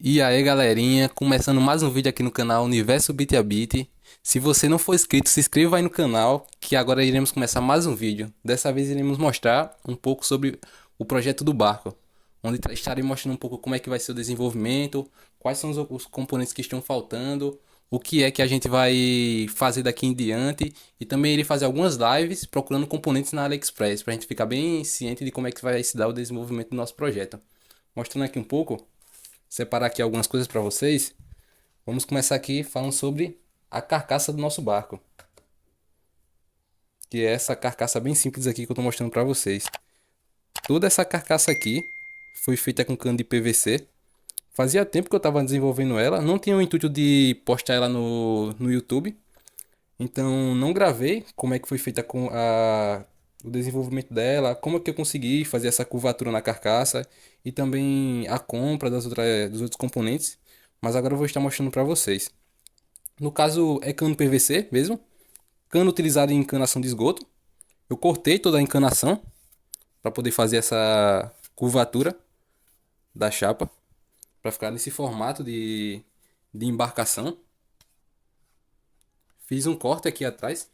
E aí, galerinha, começando mais um vídeo aqui no canal Universo Bit a Bit. Se você não for inscrito, se inscreva aí no canal, que agora iremos começar mais um vídeo. Dessa vez iremos mostrar um pouco sobre o projeto do barco, onde estarei mostrando um pouco como é que vai ser o desenvolvimento, quais são os componentes que estão faltando, o que é que a gente vai fazer daqui em diante, e também irei fazer algumas lives procurando componentes na AliExpress, para a gente ficar bem ciente de como é que vai se dar o desenvolvimento do nosso projeto. Mostrando aqui um pouco, separar aqui algumas coisas para vocês. Vamos começar aqui falando sobre a carcaça do nosso barco, que é essa carcaça bem simples aqui que eu estou mostrando para vocês. Toda essa carcaça aqui foi feita com cano de PVC. Fazia tempo que eu estava desenvolvendo ela, não tinha o intuito de postar ela no YouTube, então não gravei como é que foi feita o desenvolvimento dela, como é que eu consegui fazer essa curvatura na carcaça e também a compra dos outros componentes, mas agora eu vou estar mostrando para vocês. No caso é cano PVC mesmo, cano utilizado em encanação de esgoto. Eu cortei toda a encanação para poder fazer essa curvatura da chapa, para ficar nesse formato de embarcação. Fiz um corte aqui atrás.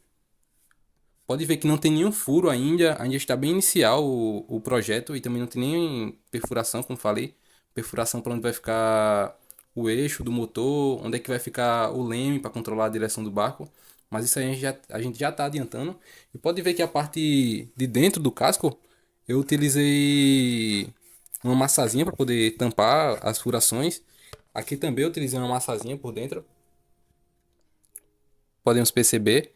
Pode ver que não tem nenhum furo ainda está bem inicial o projeto e também não tem nem perfuração, como falei. Perfuração para onde vai ficar o eixo do motor, onde é que vai ficar o leme para controlar a direção do barco. Mas isso aí a gente já está adiantando. E pode ver que a parte de dentro do casco eu utilizei uma massazinha para poder tampar as furações. Aqui também eu utilizei uma massazinha por dentro, podemos perceber.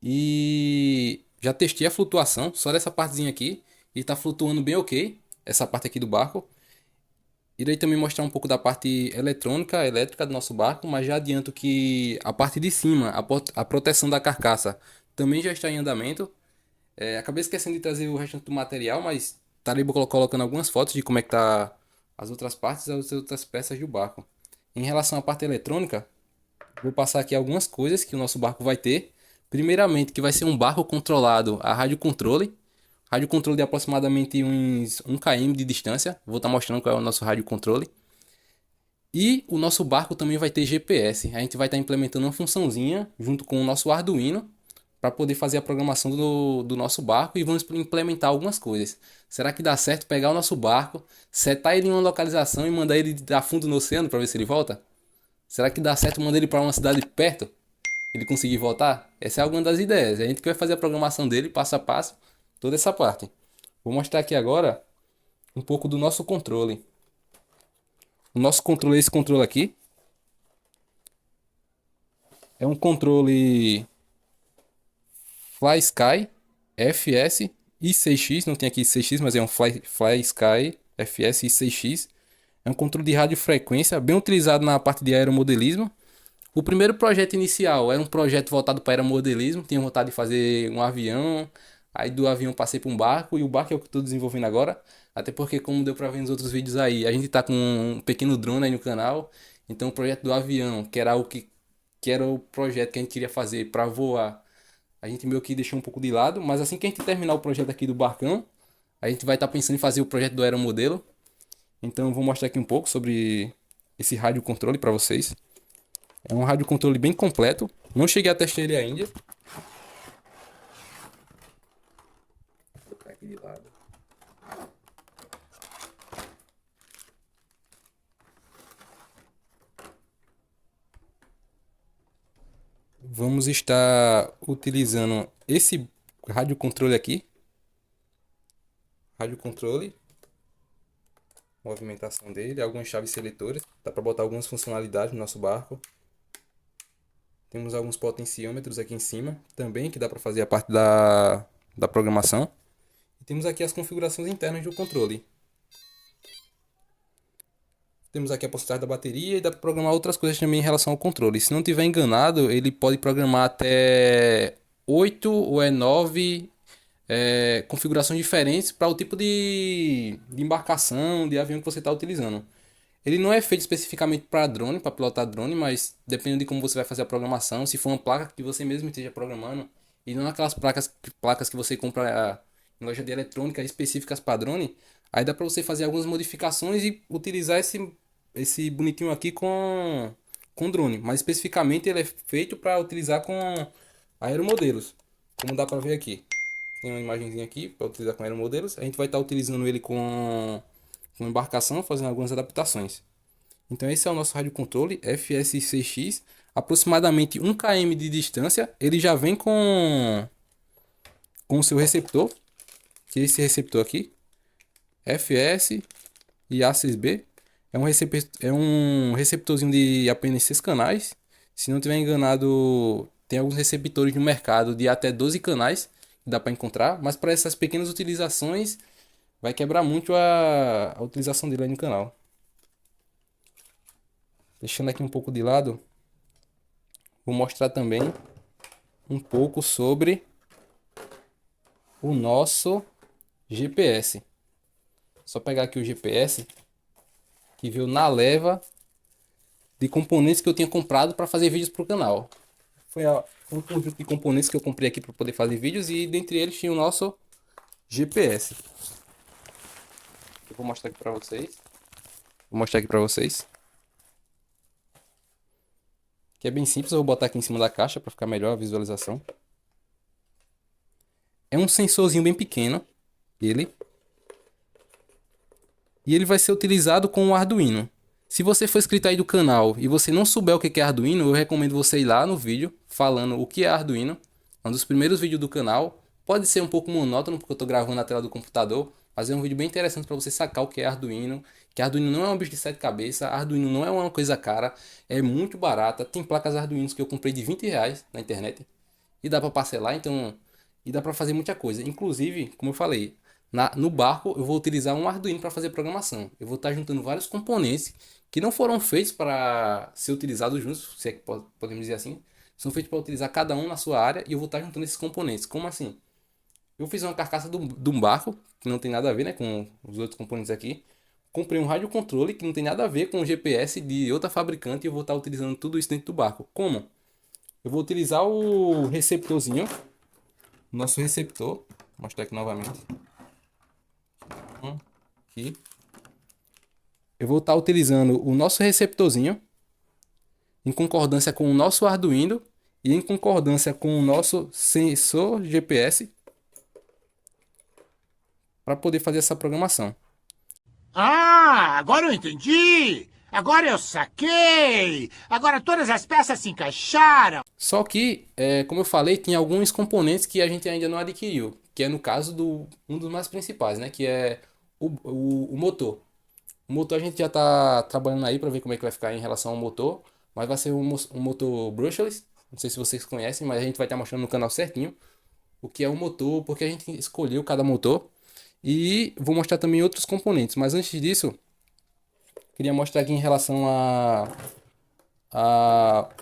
E já testei a flutuação só dessa partezinha aqui e tá flutuando bem ok, essa parte aqui do barco. Irei também mostrar um pouco da parte eletrônica, elétrica do nosso barco, mas já adianto que a parte de cima, a proteção da carcaça, também já está em andamento. Acabei esquecendo de trazer o restante do material, mas estarei colocando algumas fotos de como é que tá as outras partes e as outras peças do barco. Em relação à parte eletrônica, vou passar aqui algumas coisas que o nosso barco vai ter. Primeiramente, que vai ser um barco controlado a rádio controle. Rádio controle de aproximadamente uns 1 km de distância. Vou estar mostrando qual é o nosso rádio controle. E o nosso barco também vai ter GPS. A gente vai estar implementando uma funçãozinha junto com o nosso Arduino para poder fazer a programação do nosso barco e vamos implementar algumas coisas. Será que dá certo pegar o nosso barco, setar ele em uma localização e mandar ele a fundo no oceano para ver se ele volta? Será que dá certo mandar ele para uma cidade perto? Ele conseguir voltar? Essa é alguma das ideias. A gente que vai fazer a programação dele passo a passo, toda essa parte. Vou mostrar aqui agora um pouco do nosso controle. O nosso controle, esse controle aqui, é um controle FlySky FS I6X, não tem aqui 6X, mas é um FlySky FS I6X. É um controle de radiofrequência bem utilizado na parte de aeromodelismo. O primeiro projeto inicial era um projeto voltado para aeromodelismo. Tinha vontade de fazer um avião. Aí do avião passei para um barco. E o barco é o que estou desenvolvendo agora. Até porque, como deu para ver nos outros vídeos aí, a gente está com um pequeno drone aí no canal. Então o projeto do avião, que era o projeto que a gente queria fazer para voar, a gente meio que deixou um pouco de lado. Mas assim que a gente terminar o projeto aqui do barcão, a gente vai estar pensando em fazer o projeto do aeromodelo. Então eu vou mostrar aqui um pouco sobre esse rádio controle para vocês. É um rádio controle bem completo. Não cheguei a testar ele ainda. Vou colocar aqui de lado. Vamos estar utilizando esse rádio controle aqui. Rádio controle. Movimentação dele, algumas chaves seletoras. Dá para botar algumas funcionalidades no nosso barco. Temos alguns potenciômetros aqui em cima também, que dá para fazer a parte da programação. E temos aqui as configurações internas do controle. Temos aqui a possibilidade da bateria e dá para programar outras coisas também em relação ao controle. Se não estiver enganado, ele pode programar até 8 ou 9 configurações diferentes para o tipo de embarcação, de avião que você está utilizando. Ele não é feito especificamente para drone, para pilotar drone, mas dependendo de como você vai fazer a programação, se for uma placa que você mesmo esteja programando, e não aquelas placas que você compra em loja de eletrônica específicas para drone, aí dá para você fazer algumas modificações e utilizar esse bonitinho aqui com drone, mas especificamente ele é feito para utilizar com aeromodelos, como dá para ver aqui. Tem uma imagenzinha aqui para utilizar com aeromodelos. A gente vai estar utilizando ele com embarcação, fazendo algumas adaptações. Então esse é o nosso radiocontrole FS6X, aproximadamente 1 km de distância. Ele já vem com o seu receptor, que é esse receptor aqui, FS e A6B. É um receptorzinho de apenas 6 canais. Se não tiver enganado, tem alguns receptores no mercado de até 12 canais que dá para encontrar, mas para essas pequenas utilizações vai quebrar muito a utilização dele aí no canal. Deixando aqui um pouco de lado, vou mostrar também um pouco sobre o nosso GPS. Só pegar aqui o GPS que veio na leva de componentes que eu tinha comprado para fazer vídeos para o canal. Foi um conjunto de componentes que eu comprei aqui para poder fazer vídeos e dentre eles tinha o nosso GPS. Eu vou mostrar aqui para vocês. Vou mostrar aqui para vocês. Que é bem simples, eu vou botar aqui em cima da caixa para ficar melhor a visualização. É um sensorzinho bem pequeno, ele. E ele vai ser utilizado com o Arduino. Se você for inscrito aí do canal e você não souber o que é Arduino, eu recomendo você ir lá no vídeo falando o que é Arduino. É um dos primeiros vídeos do canal. Pode ser um pouco monótono porque eu estou gravando na tela do computador, mas é um vídeo bem interessante para você sacar o que é Arduino. Que Arduino não é um bicho de 7 cabeças, Arduino não é uma coisa cara, é muito barata. Tem placas Arduino que eu comprei de R$ 20 na internet e dá para parcelar, então, e dá para fazer muita coisa. Inclusive, como eu falei, no barco eu vou utilizar um Arduino para fazer programação. Eu vou estar juntando vários componentes que não foram feitos para ser utilizados juntos, se é que podemos dizer assim. São feitos para utilizar cada um na sua área e eu vou estar juntando esses componentes. Como assim? Eu fiz uma carcaça de um barco, que não tem nada a ver, né, com os outros componentes aqui. Comprei um radiocontrole que não tem nada a ver com o GPS de outra fabricante e eu vou estar utilizando tudo isso dentro do barco. Como? Eu vou utilizar o receptorzinho, nosso receptor. Vou mostrar aqui novamente. Aqui. Eu vou estar utilizando o nosso receptorzinho em concordância com o nosso Arduino e em concordância com o nosso sensor GPS para poder fazer essa programação. Ah, agora eu entendi! Agora eu saquei! Agora todas as peças se encaixaram! Só que, como eu falei, tem alguns componentes que a gente ainda não adquiriu, que é no caso do um dos mais principais, né, que é o motor. O motor a gente já está trabalhando aí para ver como é que vai ficar em relação ao motor, mas vai ser um motor brushless. Não sei se vocês conhecem, mas a gente vai estar mostrando no canal certinho o que é o motor, porque a gente escolheu cada motor. E vou mostrar também outros componentes, mas antes disso, queria mostrar aqui em relação a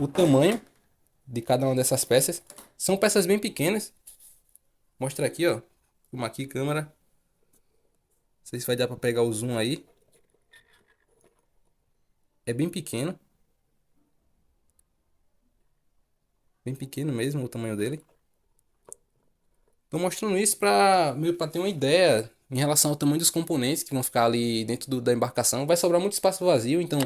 o tamanho de cada uma dessas peças. São peças bem pequenas. Mostra aqui, ó. Uma aqui, câmera. Não sei se vai dar para pegar o zoom aí. É bem pequeno. Bem pequeno mesmo o tamanho dele. Tô mostrando isso para ter uma ideia em relação ao tamanho dos componentes que vão ficar ali dentro da embarcação. Vai sobrar muito espaço vazio, então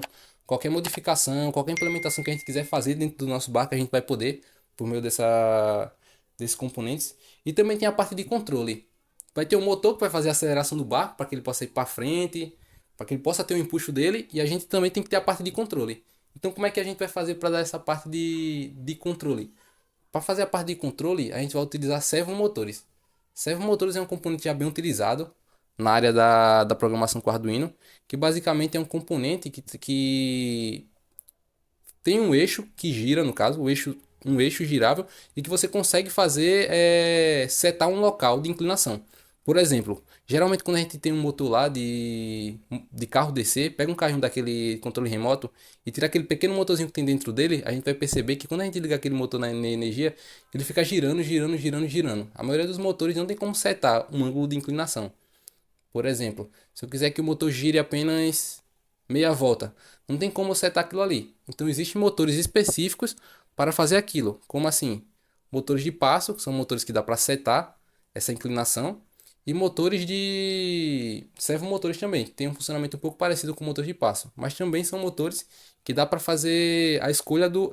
qualquer modificação, qualquer implementação que a gente quiser fazer dentro do nosso barco, a gente vai poder por meio desses componentes. E também tem a parte de controle. Vai ter um motor que vai fazer a aceleração do barco para que ele possa ir para frente, para que ele possa ter o empuxo dele, e a gente também tem que ter a parte de controle. Então como é que a gente vai fazer para dar essa parte de controle? Para fazer a parte de controle, a gente vai utilizar servomotores. Servomotores é um componente já bem utilizado na área da programação com Arduino, que basicamente é um componente que tem um eixo que gira, no caso, um eixo girável, e que você consegue fazer setar um local de inclinação. Por exemplo, geralmente quando a gente tem um motor lá de carro DC, pega um carrinho daquele controle remoto e tira aquele pequeno motorzinho que tem dentro dele, a gente vai perceber que quando a gente liga aquele motor na energia, ele fica girando, girando, girando, girando. A maioria dos motores não tem como setar um ângulo de inclinação. Por exemplo, se eu quiser que o motor gire apenas meia volta, não tem como setar aquilo ali. Então existem motores específicos para fazer aquilo. Como assim? Motores de passo, que são motores que dá para setar essa inclinação. e motores de servomotores também, que tem um funcionamento um pouco parecido com motor de passo, mas também são motores que dá para fazer a escolha do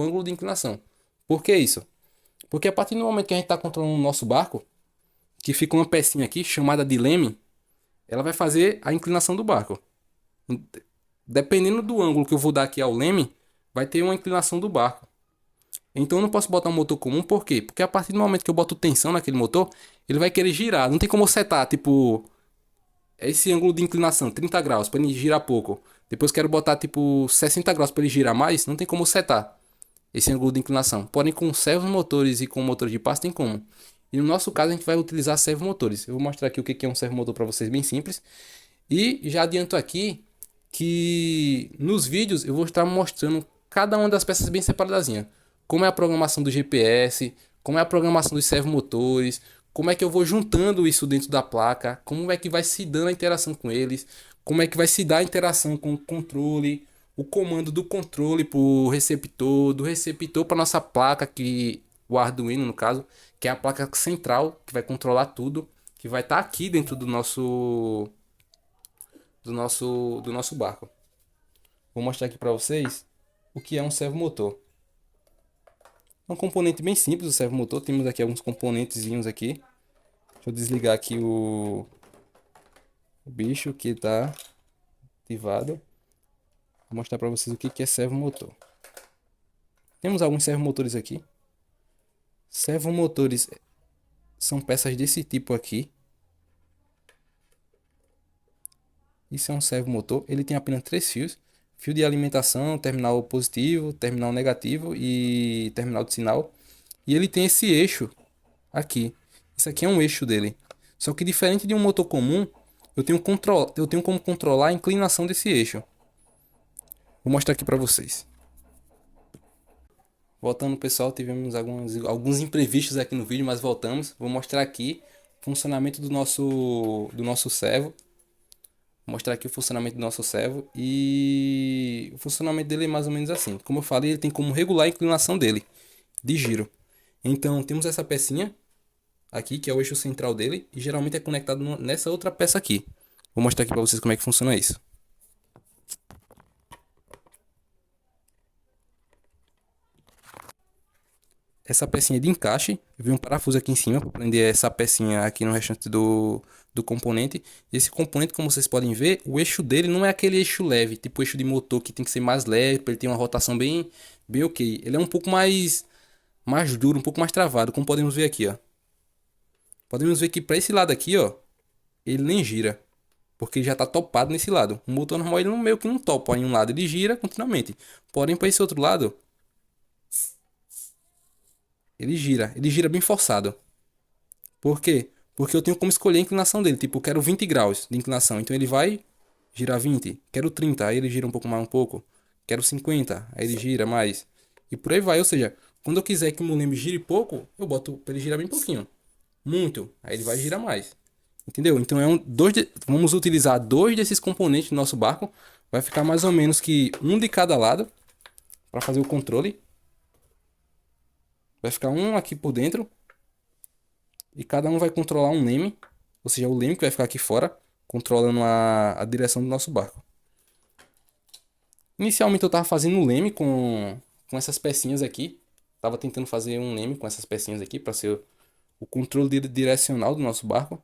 ângulo de inclinação. Por que isso? Porque a partir do momento que a gente está controlando o nosso barco, que fica uma pecinha aqui chamada de leme, ela vai fazer a inclinação do barco. Dependendo do ângulo que eu vou dar aqui ao leme, vai ter uma inclinação do barco. Então eu não posso botar um motor comum, por quê? Porque a partir do momento que eu boto tensão naquele motor, ele vai querer girar. Não tem como eu setar, tipo, esse ângulo de inclinação, 30 graus, para ele girar pouco. Depois quero botar, tipo, 60 graus para ele girar mais, não tem como eu setar esse ângulo de inclinação. Porém, com servomotores e com motor de passo tem como. E no nosso caso, a gente vai utilizar servomotores. Eu vou mostrar aqui o que é um servomotor para vocês, bem simples. E já adianto aqui que nos vídeos eu vou estar mostrando cada uma das peças bem separadazinha. Como é a programação do GPS, como é a programação dos servomotores, como é que eu vou juntando isso dentro da placa, como é que vai se dando a interação com eles, como é que vai se dar a interação com o controle, o comando do controle para o receptor, do receptor para nossa placa, que o Arduino no caso, que é a placa central que vai controlar tudo, que vai estar aqui dentro do nosso barco. Vou mostrar aqui para vocês o que é um servomotor. É um componente bem simples do servomotor. Temos aqui alguns componentezinhos aqui. Deixa eu desligar aqui o bicho que está ativado. Vou mostrar para vocês o que é servomotor. Temos alguns servomotores aqui. Servomotores são peças desse tipo aqui. Isso é um servomotor. Ele tem apenas 3 fios. Fio de alimentação, terminal positivo, terminal negativo e terminal de sinal. E ele tem esse eixo aqui. Isso aqui é um eixo dele. Só que diferente de um motor comum, eu tenho como controlar a inclinação desse eixo. Vou mostrar aqui para vocês. Voltando, pessoal, tivemos alguns imprevistos aqui no vídeo, mas voltamos. Vou mostrar aqui o funcionamento do nosso servo. Vou mostrar aqui o funcionamento do nosso servo. E o funcionamento dele é mais ou menos assim. Como eu falei, ele tem como regular a inclinação dele de giro. Então, temos essa pecinha aqui, que é o eixo central dele, e geralmente é conectado nessa outra peça aqui. Vou mostrar aqui para vocês como é que funciona isso. Essa pecinha de encaixe, vem um parafuso aqui em cima para prender essa pecinha aqui no restante do componente. E esse componente, como vocês podem ver, o eixo dele não é aquele eixo leve, tipo eixo de motor que tem que ser mais leve, para ele ter uma rotação bem ok. Ele é um pouco mais duro, um pouco mais travado, como podemos ver aqui, ó. Podemos ver que para esse lado aqui, ó, ele nem gira, porque ele já está topado nesse lado. O motor normal ele meio que não topa em um lado, ele gira continuamente. Porém, para esse outro lado, ele gira bem forçado. Por quê? Porque eu tenho como escolher a inclinação dele. Tipo, eu quero 20 graus de inclinação, então ele vai girar 20. Quero 30, aí ele gira um pouco mais um pouco. Quero 50, aí ele gira mais. E por aí vai, ou seja, quando eu quiser que o meu leme gire pouco, eu boto para ele girar bem pouquinho. Muito, aí ele vai girar mais. Entendeu? Então vamos utilizar dois desses componentes do nosso barco. Vai ficar mais ou menos que um de cada lado para fazer o controle. Vai ficar um aqui por dentro e cada um vai controlar um leme, ou seja, o leme que vai ficar aqui fora, controlando a direção do nosso barco. Inicialmente eu estava fazendo o leme com essas pecinhas aqui. Estava tentando fazer um leme com essas pecinhas aqui para ser o controle direcional do nosso barco.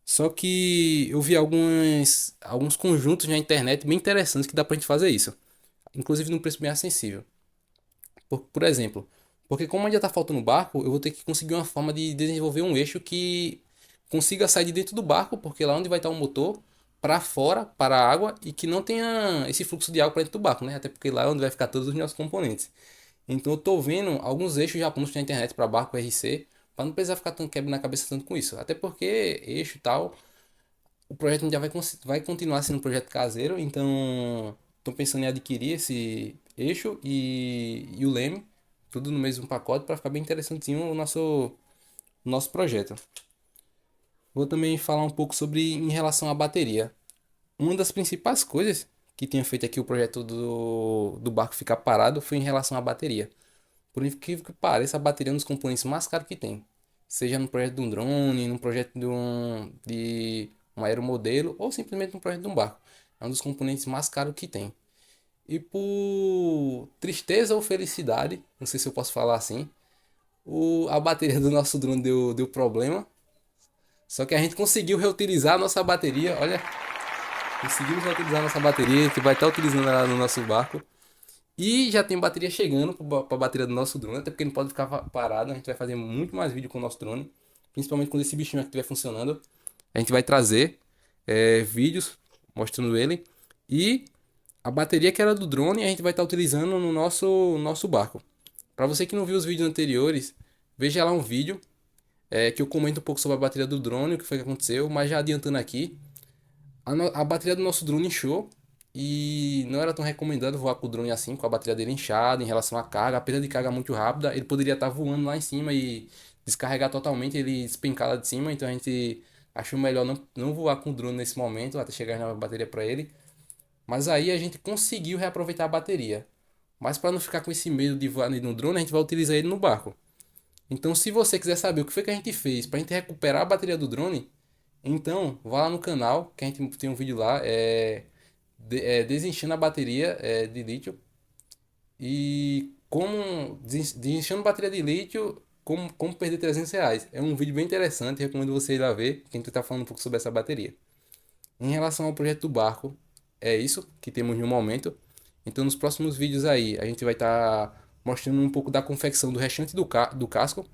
Só que eu vi alguns conjuntos na internet bem interessantes que dá pra gente fazer isso. Inclusive num preço bem acessível. Por exemplo, porque como ainda tá faltando barco, eu vou ter que conseguir uma forma de desenvolver um eixo que consiga sair de dentro do barco, porque lá onde vai estar o motor, para fora, para a água, e que não tenha esse fluxo de água para dentro do barco, né? Até porque lá é onde vai ficar todos os nossos componentes. Então eu tô vendo alguns eixos já prontos na internet para barco RC, para não precisar ficar tão quebra na cabeça tanto com isso. Até porque eixo e tal, o projeto ainda vai continuar sendo um projeto caseiro, então estou pensando em adquirir esse eixo e o leme, tudo no mesmo pacote para ficar bem interessantinho o nosso projeto. Vou também falar um pouco sobre em relação à bateria. Uma das principais coisas que tinha feito aqui o projeto do barco ficar parado foi em relação à bateria. Por incrível que pareça, a bateria é um dos componentes mais caros que tem. seja no projeto de um drone, no projeto de um aeromodelo ou simplesmente no projeto de um barco. É um dos componentes mais caros que tem. E por tristeza ou felicidade, não sei se eu posso falar assim, a bateria do nosso drone deu problema. Só que a gente conseguiu reutilizar a nossa bateria. Olha, conseguimos reutilizar a nossa bateria. A gente vai estar utilizando ela no nosso barco. E já tem bateria chegando para a bateria do nosso drone. Até porque não pode ficar parado. A gente vai fazer muito mais vídeo com o nosso drone. Principalmente quando esse bichinho aqui estiver funcionando. A gente vai trazer vídeos mostrando ele. E a bateria que era do drone a gente vai estar utilizando no nosso barco. Para você que não viu os vídeos anteriores, veja lá um vídeo que eu comento um pouco sobre a bateria do drone, o que foi que aconteceu, mas já adiantando aqui, a bateria do nosso drone inchou e não era tão recomendado voar com o drone assim, com a bateria dele inchada em relação à carga, a perda de carga muito rápida, ele poderia estar voando lá em cima e descarregar totalmente, ele despencar lá de cima, então a gente achou melhor não voar com o drone nesse momento, até chegar na bateria para ele, mas aí a gente conseguiu reaproveitar a bateria. Mas para não ficar com esse medo de voar no drone, a gente vai utilizar ele no barco. Então, se você quiser saber o que foi que a gente fez para a gente recuperar a bateria do drone, então vá lá no canal, que a gente tem um vídeo lá, desenchendo a bateria de lítio e como desenchendo bateria de lítio, como perder R$ 300. É um vídeo bem interessante, recomendo você ir lá ver, que a gente tá falando um pouco sobre essa bateria. Em relação ao projeto do barco, é isso que temos no momento. Então, nos próximos vídeos aí, a gente vai estar mostrando um pouco da confecção do restante do casco.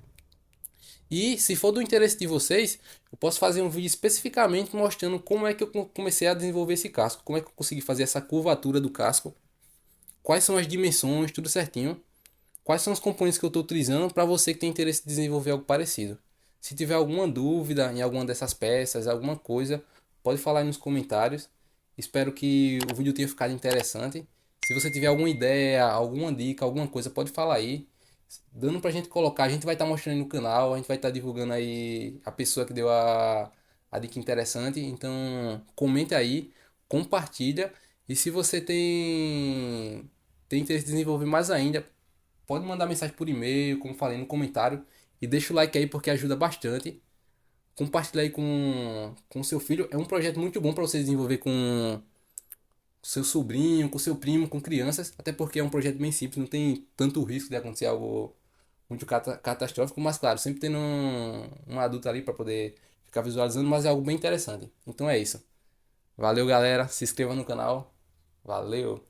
E se for do interesse de vocês, eu posso fazer um vídeo especificamente mostrando como é que eu comecei a desenvolver esse casco, como é que eu consegui fazer essa curvatura do casco, quais são as dimensões, tudo certinho, quais são os componentes que eu estou utilizando para você que tem interesse em desenvolver algo parecido. Se tiver alguma dúvida em alguma dessas peças, alguma coisa, pode falar aí nos comentários. Espero que o vídeo tenha ficado interessante. Se você tiver alguma ideia, alguma dica, alguma coisa, pode falar aí. Dando pra gente colocar, a gente vai estar mostrando aí no canal, a gente vai estar divulgando aí a pessoa que deu a dica interessante. Então, comenta aí, compartilha. E se você tem interesse em desenvolver mais ainda, pode mandar mensagem por e-mail, como falei no comentário. E deixa o like aí porque ajuda bastante. Compartilha aí com seu filho. É um projeto muito bom para você desenvolver com seu sobrinho, com seu primo, com crianças. Até porque é um projeto bem simples, não tem tanto risco de acontecer algo muito catastrófico. Mas claro, sempre tendo um adulto ali para poder ficar visualizando. Mas é algo bem interessante. Então é isso. Valeu, galera. Se inscreva no canal. Valeu.